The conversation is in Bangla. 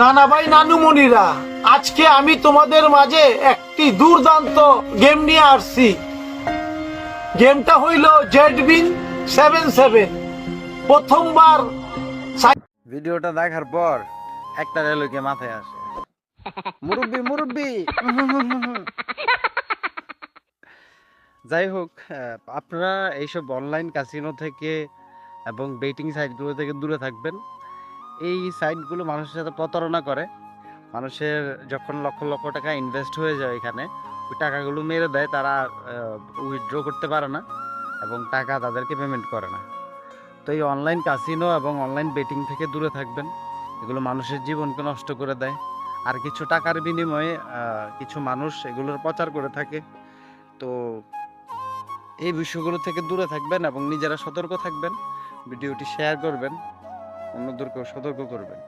কানাভাই নানুমণিরা, আজকে আমি তোমাদের মাঝে একটি দুর্দান্ত গেম নিয়ে আসছি। গেমটা হইল জেডবিন 77। প্রথমবার ভিডিওটা দেখার পর একটা রেলকে মাথায় আসে, মুরব্বি মুরব্বি। যাই হোক, আপনারা এইসব অনলাইন কাসিনো থেকে এবং বেটিং সাইটগুলো থেকে দূরে থাকবেন। এই সাইটগুলো মানুষের সাথে প্রতারণা করে। মানুষের যখন লক্ষ লক্ষ টাকা ইনভেস্ট হয়ে যায় এখানে, ওই টাকাগুলো মেরে দেয়, তারা উইথড্র করতে পারে না এবং টাকা তাদেরকে পেমেন্ট করে না। তো এই অনলাইন কাসিনো এবং অনলাইন বেটিং থেকে দূরে থাকবেন। এগুলো মানুষের জীবনকে নষ্ট করে দেয়। আর কিছু টাকার বিনিময়ে কিছু মানুষ এগুলোর প্রচার করে থাকে। তো এই বিষয়গুলো থেকে দূরে থাকবেন এবং নিজেরা সতর্ক থাকবেন। ভিডিওটি শেয়ার করবেন, অন্যদেরকেও সতর্ক করবেন।